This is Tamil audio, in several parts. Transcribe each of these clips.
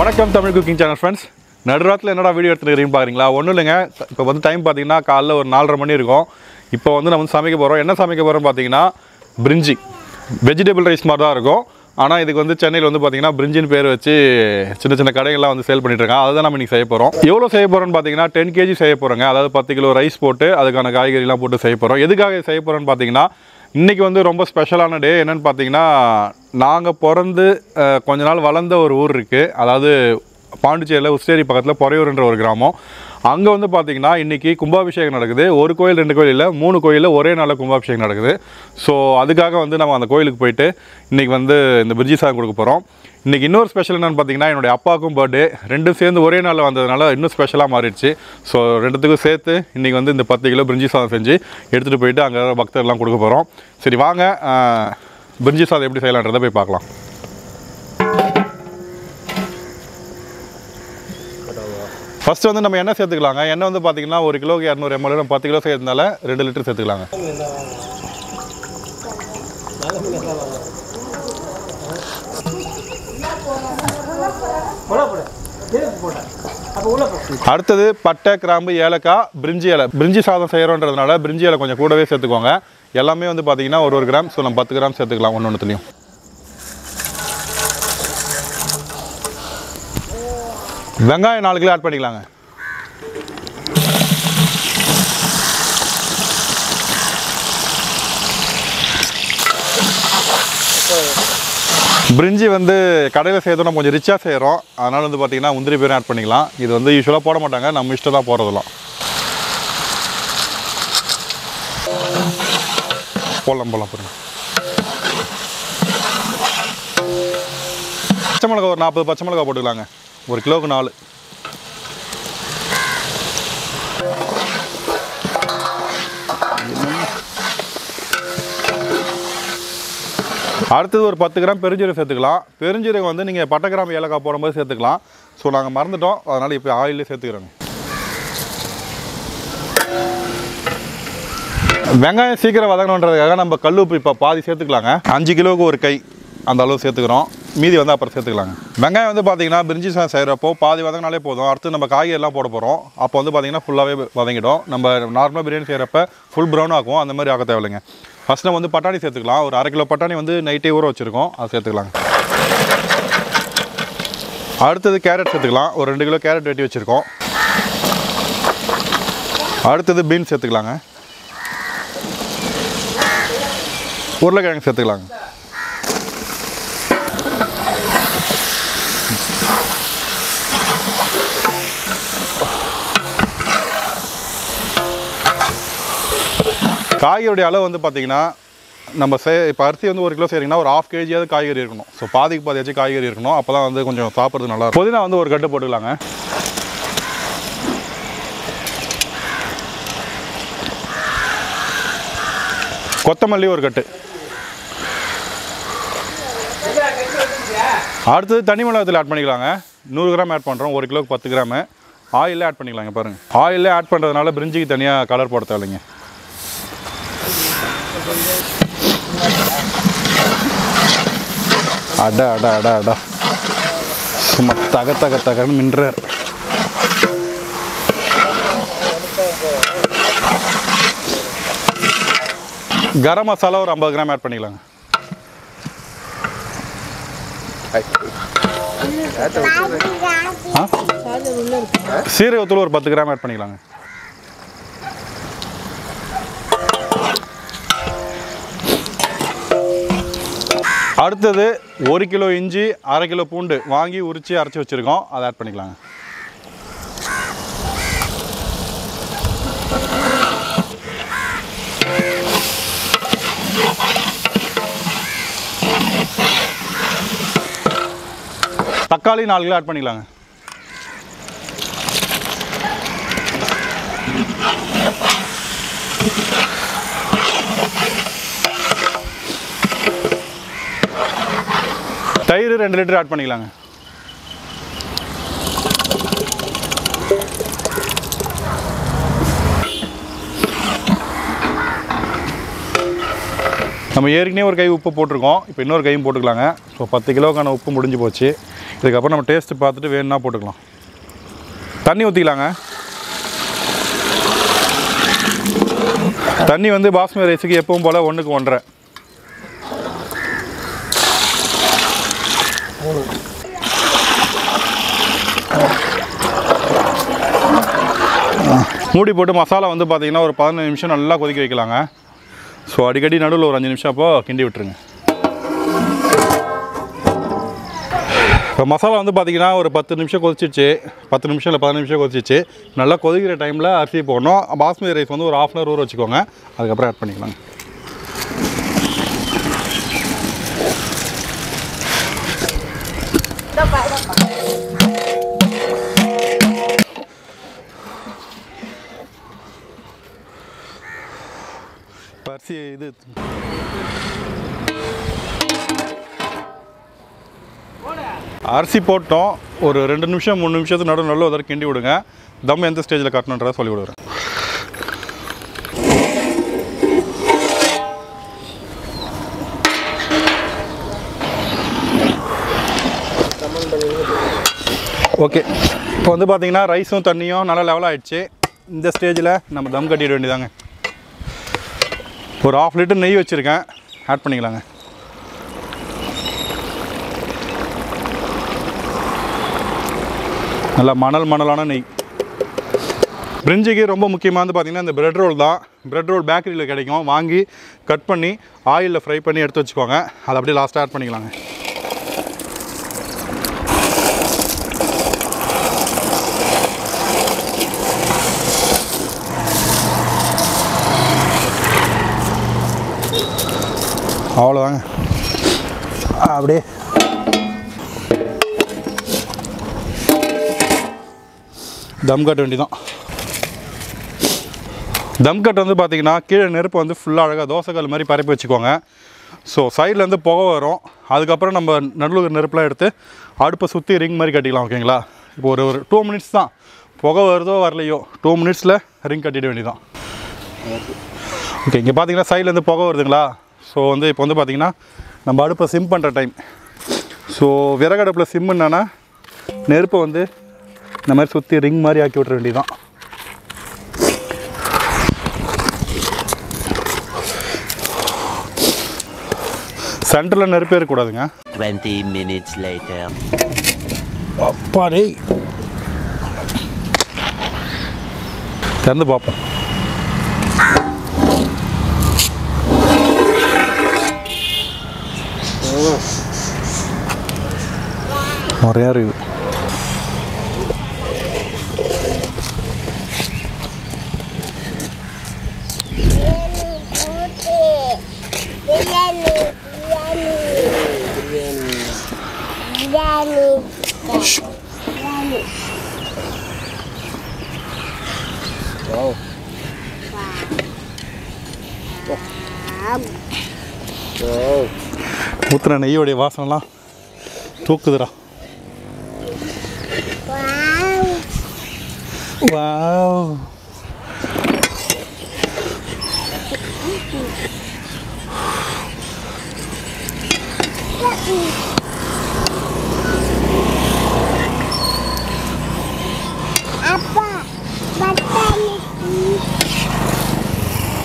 வணக்கம் தமிழ் குக்கிங் சேனல் ஃப்ரெண்ட்ஸ். நடுராத்தில் என்னடா வீடியோ எடுத்துக்கிறீங்க பாருங்களா? ஒன்றும் இல்லைங்க. இப்போ வந்து டைம் பார்த்தீங்கன்னா காலைல ஒரு 4:30 மணி இருக்கும். இப்போ வந்து நம்ம சமைக்க போகிறோம். என்ன சமைக்க போகிறோம் பார்த்தீங்கன்னா பிரிஞ்சி வெஜிடபிள் ரைஸ் மாதிரி தான் இருக்கும். ஆனால் இதுக்கு வந்து சென்னையில் வந்து பார்த்தீங்கன்னா பிரிஞ்சின்னு பேர் வச்சு சின்ன சின்ன கடைகள்லாம் வந்து சேல் பண்ணிட்டுருக்காங்க. அதை தான் நம்ம இன்றைக்கி செய்ய போகிறோம். எவ்வளோ செய்ய போகிறோன்னு பார்த்தீங்கன்னா 10 kg செய்ய போகிறோங்க. அதாவது 10 கிலோ ரைஸ் போட்டு அதுக்கான காய்கறிலாம் போட்டு செய்ய போகிறோம். எதுக்காக செய்ய போகிறோன்னு பார்த்தீங்கன்னா இன்றைக்கி வந்து ரொம்ப ஸ்பெஷலான டே. என்னென்னு பார்த்தீங்கன்னா நாங்கள் பிறந்து கொஞ்ச நாள் வளர்ந்த ஒரு ஊர் இருக்குது. அதாவது பாண்டிச்சேரியில் உச்சேரி பக்கத்தில் பொறையூர்ன்ற ஒரு கிராமம். அங்கே வந்து பார்த்திங்கன்னா இன்றைக்கி கும்பாபிஷேகம் நடக்குது. ஒரு கோயில் 2 கோயில் இல்லை, 3 கோயிலில் ஒரே நாளில் கும்பாபிஷேகம் நடக்குது. ஸோ அதுக்காக வந்து நம்ம அந்த கோயிலுக்கு போயிட்டு இன்றைக்கி வந்து இந்த பிரிஞ்சி சாதம் கொடுக்க போகிறோம். இன்றைக்கி இன்னொரு ஸ்பெஷல் என்னென்னு பார்த்தீங்கன்னா என்னுடைய அப்பாவுக்கும் பர்த்டே. ரெண்டும் சேர்ந்து ஒரே நாளில் வந்ததுனால இன்னும் ஸ்பெஷலாக மாறிடுச்சு. ஸோ ரெண்டுத்துக்கும் சேர்த்து இன்றைக்கி வந்து இந்த 10 கிலோ பிரிஞ்சி சாதம் செஞ்சு எடுத்துகிட்டு போயிட்டு அங்கே பக்தர்லாம் கொடுக்க போகிறோம். சரி வாங்க பிரிஞ்சி சாதம் எப்படி செய்யலான்றதை போய் பார்க்கலாம். ஃபஸ்ட்டு வந்து நம்ம எண்ணெய் சேர்த்துக்கலாங்க. எண்ணெய் வந்து பார்த்திங்கன்னா 1 கிலோக்கு 200 ml, 10 கிலோ செய்யறதுனால 2 லிட்டர் சேர்த்துக்கலாங்க. அடுத்தது பட்டை, கிராம்பு, ஏலக்காய், பிரிஞ்சி இலை. பிரிஞ்சி சாதம் செய்கிறோன்றதுனால பிரிஞ்சி இலை கொஞ்சம் கூடவே சேர்த்துக்கோங்க. எல்லாமே வந்து பார்த்திங்கன்னா 1 கிராம். ஸோ நம்ம 10 கிராம் சேர்த்துக்கலாம் ஒன்றுத்துலேயும். வெங்காயம் 4 கிலோ ஆட் பண்ணிக்கலாங்க. பிரிஞ்சி வந்து கடையில் செய்யறதும் நம்ம கொஞ்சம் ரிச்சாக செய்கிறோம். அதனால் வந்து பார்த்திங்கன்னா முந்திரி பேரும் ஆட் பண்ணிக்கலாம். இது வந்து யூஸ்வலாக போட மாட்டாங்க, நம்ம இஷ்டம் தான் போடுறதெல்லாம். போடலாம் பாருங்கள். பச்சை மிளகா ஒரு 40 பச்சை மிளகா போட்டுக்கலாங்க. 1 கிலோவுக்கு 4. அடுத்தது ஒரு 10 கிராம் பெருஞ்சீரகம் சேர்த்துக்கலாம். பெருஞ்சீரகம் வந்து நீங்கள் பட்டை, கிராம்பு, ஏலக்காய் போடும்போது சேர்த்துக்கலாம். ஸோ நாங்கள் மறந்துட்டோம், அதனால் இப்போ ஆயிலே சேர்த்துக்கிறோங்க. வெங்காயம் சீக்கிரம் வதங்கணுன்றதுக்காக நம்ம கல் உப்பு இப்போ பாதி சேர்த்துக்கலாங்க. 5 கிலோவுக்கு ஒரு கை அந்த அளவு சேர்த்துக்கிறோம். மீதி வந்து அப்புறம் சேர்த்துக்கலாங்க. வெங்காயம் வந்து பார்த்திங்கன்னா பிரிஞ்சி சாதம் செய்கிறப்போ பாதி வதங்கினாலே போதும். அடுத்து நம்ம காய்கறிலாம் போட போகிறோம். அப்போ வந்து பார்த்திங்கன்னா ஃபுல்லாகவே வதங்கிடும். நம்ம நார்மலாக பிரியாணி செய்கிறப்ப ஃபுல் ப்ரௌன் ஆகும். அந்த மாதிரி ஆக தேவையில்லைங்க. ஃபஸ்ட் நம்ம வந்து பட்டாணி சேர்த்துக்கலாம். ஒரு 1/2 கிலோ பட்டாணி வந்து நைட்டே ஊற வச்சுருக்கோம், அதை சேர்த்துக்கலாங்க. அடுத்தது கேரட் சேர்த்துக்கலாம். ஒரு 2 கிலோ கேரட் வெட்டி வச்சுருக்கோம். அடுத்தது பீன்ஸ் சேர்த்துக்கலாங்க. உருளைக்கிழங்கு சேர்த்துக்கலாங்க. காய்கறியுடைய அளவு வந்து பார்த்திங்கன்னா நம்ம இப்போ அரிசி வந்து 1 கிலோ செய்கிறீங்கன்னா ஒரு 1/2 kg காய்கறி இருக்கணும். ஸோ பாதிக்கு பாதியாச்சும் காய்கறி இருக்கணும். அப்போ தான் வந்து கொஞ்சம் சாப்பிட்றது நல்லா இருக்கும். புதினா வந்து ஒரு கட்டு போட்டுக்கலாங்க. கொத்தமல்லி ஒரு கட்டு. அடுத்தது தனி மிளகாத்தூள் ஆட் பண்ணிக்கலாங்க. 100 கிராம் ஆட் பண்ணுறோம். 1 கிலோக்கு 10 கிராமு. ஆயிலே ஆட் பண்ணிக்கலாங்க. பாருங்கள், ஆயிலே ஆட் பண்ணுறதுனால பிரிஞ்சிக்கு தனியாக கலர் போட தேவையில்லைங்க. அடா அடா அடா அடா சும்மா தகன்னு மின்றார். கரம் மசாலா ஒரு 50 கிராம் ஆட் பண்ணிக்கலாங்க. சீரகத்தூள் ஒரு 10 கிராம் ஆட் பண்ணிக்கலாங்க. அடுத்தது 1 கிலோ இஞ்சி, 1/2 கிலோ பூண்டு வாங்கி உரித்து அரைச்சி வச்சுருக்கோம், அதை ஆட் பண்ணிக்கலாங்க. தக்காளி 4 கிலோ ஆட் பண்ணிக்கலாங்க. தயிர் 2 லிட்டர் ஆட் பண்ணிக்கலாங்க. நம்ம ஏற்கனவே ஒரு கை உப்பு போட்டிருக்கோம். இப்போ இன்னொரு கையும் போட்டுக்கலாங்க. ஸோ 10 கிலோக்கான உப்பு முடிஞ்சு போச்சு. இதுக்கப்புறம் நம்ம டேஸ்ட்டு பார்த்துட்டு வேணும்னா போட்டுக்கலாம். தண்ணி ஊற்றிக்கலாங்க. தண்ணி வந்து பாஸ்மதி ரைஸுக்கு எப்பவும் போல் 1க்கு 1.5. மூடி போட்டு மசாலா வந்து பார்த்திங்கன்னா ஒரு 15 நிமிஷம் நல்லா கொதிக்க வைக்கலாங்க. ஸோ அடிக்கடி நடுவில் ஒரு 5 நிமிஷம் அப்போது கிண்டி விட்டுருங்க. இப்போ மசாலா வந்து பார்த்திங்கன்னா ஒரு 10 நிமிஷம் கொதிச்சிச்சு. 10 நிமிஷம் இல்லை 15 நிமிஷம் கொதிச்சிச்சு. நல்லா கொதிக்கிற டைமில் அரிசி போடணும். பாஸ்மதி ரைஸ் வந்து ஒரு 1/2 அன் ஹவர் ஊற வச்சுக்கோங்க. அதுக்கப்புறம் ஆட் பண்ணிக்கலாங்க. அரிசி இது அரிசி போட்டோம். ஒரு 2 நிமிஷம் 3 நிமிஷத்துக்கு நடுவில் நல்ல ஒரு கிண்டி விடுங்க. தம் எந்த ஸ்டேஜில் காட்டணுன்றதை சொல்லி விடுறேன். ஓகே, இப்போ வந்து பார்த்திங்கன்னா ரைஸும் தண்ணியும் நல்லா லெவல் ஆகிடுச்சு. இந்த ஸ்டேஜில் நம்ம தம் கட்டிட வேண்டியதாங்க. ஒரு 1/2 லிட்டர் நெய் வச்சுருக்கேன், ஆட் பண்ணிக்கலாங்க. நல்லா மணலான நெய். பிரிஞ்சிக்கு ரொம்ப முக்கியமாக வந்து பார்த்திங்கன்னா இந்த பிரெட் ரோல் தான். பிரெட் ரோல் பேக்கரியில் கிடைக்கும். வாங்கி கட் பண்ணி ஆயிலில் ஃப்ரை பண்ணி எடுத்து வச்சுக்கோங்க. அதை அப்படியே லாஸ்ட்டாக ஆட் பண்ணிக்கலாங்க. அவ்வளோதாங்க. அப்படியே தம் கட்ட வேண்டியதான். தம் கட் வந்து பார்த்திங்கன்னா கீழே நெருப்பு வந்து ஃபுல்லாக அழகாக தோசைக்கல் மாதிரி பரப்பி வச்சுக்கோங்க. ஸோ சைட்லேருந்து புகை வரும். அதுக்கப்புறம் நம்ம நடுவில் நெருப்புலாம் எடுத்து அடுப்பை சுற்றி ரிங் மாதிரி கட்டிக்கலாம். ஓகேங்களா? இப்போ ஒரு 2 மினிட்ஸ் தான். புகை வருதோ வரலையோ 2 மினிட்ஸில் ரிங் கட்டிட வேண்டியதான். ஓகே, இங்கே பார்த்தீங்கன்னா சைட்லேருந்து புகை வருதுங்களா? ஸோ வந்து இப்போ வந்து பார்த்திங்கன்னா நம்ம அடுப்பை சிம் பண்ணுற டைம். ஸோ விறகு அடுப்பில் சிம்முன்னா நெருப்பை வந்து இந்த மாதிரி சுற்றி ரிங் மாதிரி ஆக்கி விட்ற வேண்டியதான். சென்டரில் நெருப்பே இருக்கக்கூடாதுங்க. 20 minutes later. அப்பாடே, திறந்து பார்ப்போம். நிறையா இருக்குது. ஊத்துற நெய்யோடைய வாசனைலாம் தூக்குதுடா. வாவ்,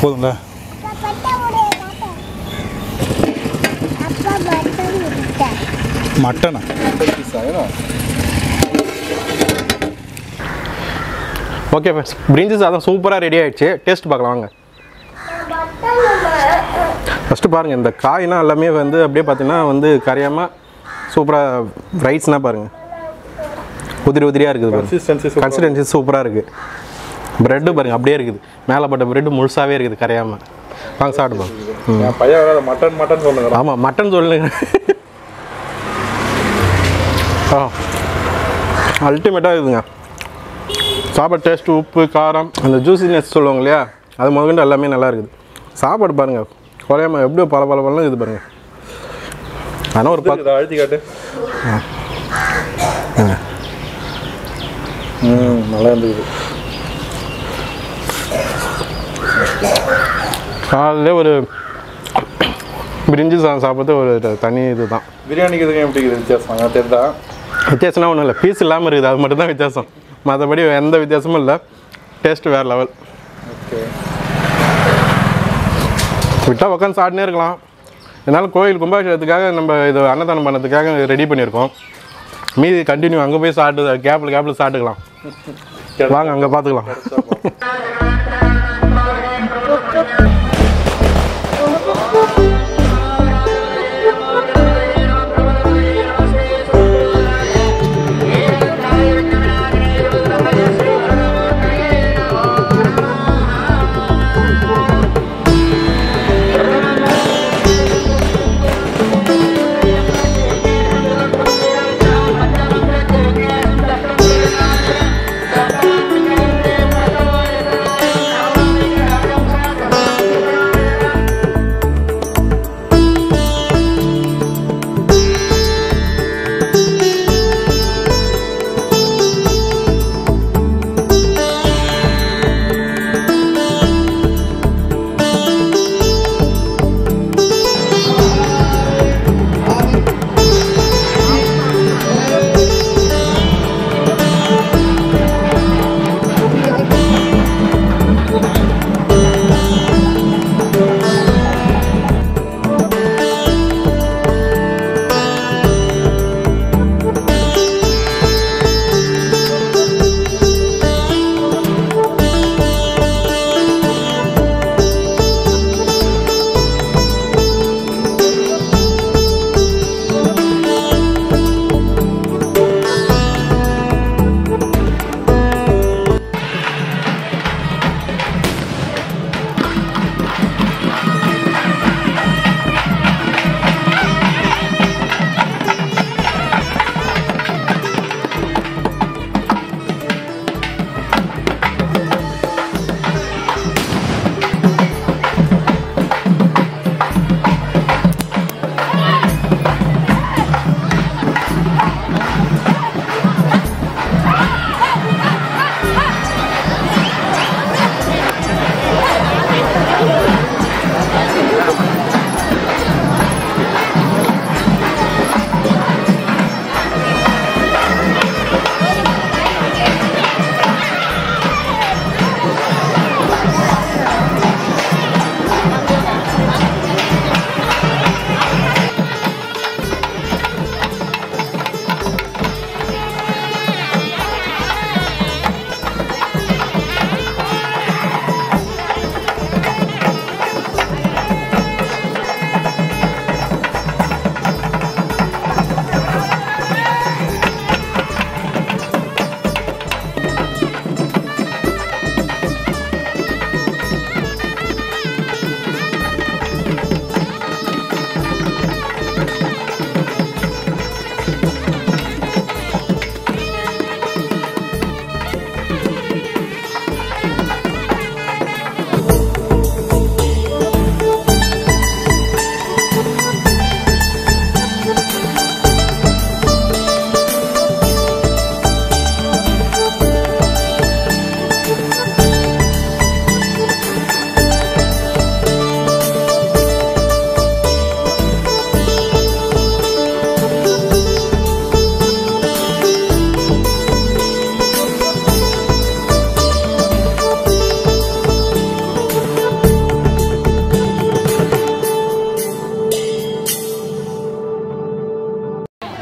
போதுங்களா? மட்டனா? ஓகே ஃப்ரெண்ட்ஸ், பிரிஞ்சி சாதம் சூப்பராக ரெடி ஆகிடுச்சு. டேஸ்ட் பார்க்கலாம் வாங்க. ஃபஸ்ட்டு பாருங்கள், இந்த காய்னா எல்லாமே வந்து அப்படியே பார்த்தீங்கன்னா வந்து கரையாமல் சூப்பராக ரைஸ்னால் பாருங்கள் உதிரி உதிரியாக இருக்குது. கன்சிஸ்டன்சி சூப்பராக இருக்குது. ப்ரெட்டு பாருங்கள் அப்படியே இருக்குது. மேலே பட்ட ப்ரெட்டு முழுசாகவே இருக்குது கரையாமல். வாங்க சாப்பிடுவோம். பையன் மட்டன் சொல்லுங்க. ஆமாம், மட்டன் சொல்லுங்க. அல்டிமேட்டாக இருக்குதுங்க. சாப்பாடு டேஸ்ட்டு, உப்பு, காரம், அந்த ஜூசினஸ் சொல்லுவாங்க இல்லையா, அது முதல்கொண்டு எல்லாமே நல்லா இருக்குது. சாப்பாடு பாருங்கள் குறையாமல் எப்படியோ பல இது பாருங்கள். ஆனால் ஒரு அழுத்தி காட்டு. நல்லா இருந்துக்குது. காலையில் ஒரு பிரிஞ்சி சாதம் சாப்பிட்றது ஒரு தனி இது தான். பிரியாணிக்கு இதுக்கு எப்படி இருக்குது வித்தியாசம் தெரியுதா? வித்தியாசம்னா ஒன்றும் இல்லை, பீஸ் இல்லாமல் இருக்குது, அது மட்டும் தான் வித்தியாசம். மற்றபடி எந்த வித்தியாசமும் இல்லை. டேஸ்ட்டு வேறு லெவல். ஓகே, விட்டால் உட்காந்து சாப்பிட்டுனே இருக்கலாம். இதனால் கோயில் கும்பாபிஷேகத்துக்காக நம்ம இது அன்னதானம் பண்ணதுக்காக ரெடி பண்ணியிருக்கோம். மீதி கண்டினியூ அங்கே போய் சாப்பிட்டு கேப்பில் சாப்பிட்டுக்கலாம். வாங்க அங்கே பார்த்துக்கலாம்.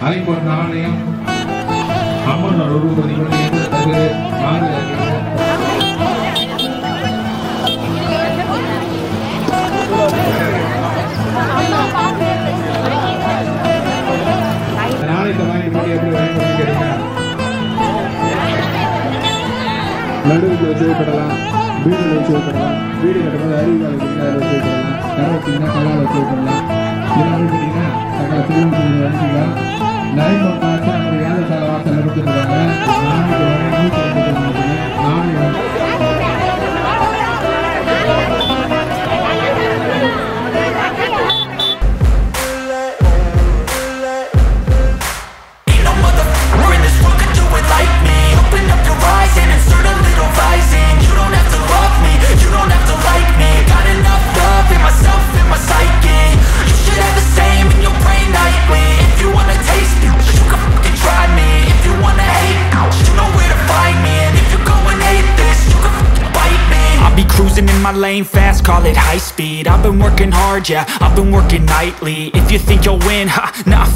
அரைக்கொண்ட ஆலயம் அம்மன் ரூபதிகள் என்ற தகுதி நாளைக்கு வாங்கி போட்டு எப்படி வாங்கி கேட்டீங்கன்னா நடுவுக்கு வச்சு வைப்படலாம், வீட்டில் வச்சு வைப்படலாம், வீடு கட்டும்போது அறிவுகால வச்சு வைப்படலாம், கடை வச்சிங்கன்னா கலால் வச்சு வைப்படலாம். இதெல்லாம் பார்த்தீங்கன்னா சகல திருவண்ணாமலை வந்துக்கலாம். நைம்பொன் காசு நம்ம ஏழை சாலை வாசலில் கொடுத்துருக்காங்க. நாளைக்கு வரை 150 நாளைக்கு If you wanna taste me, you can fucking try me. my lane fast, call it high speed. I've been working hard, yeah, I've been working nightly. If you think you'll win, ha, nah,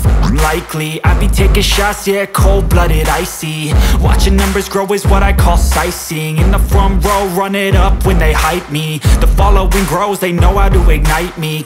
likely. I be taking shots, yeah, cold-blooded, icy. Watching numbers grow is what I call sightseeing. In the front row, run it up when they hype me. The following grows, they know how to ignite me.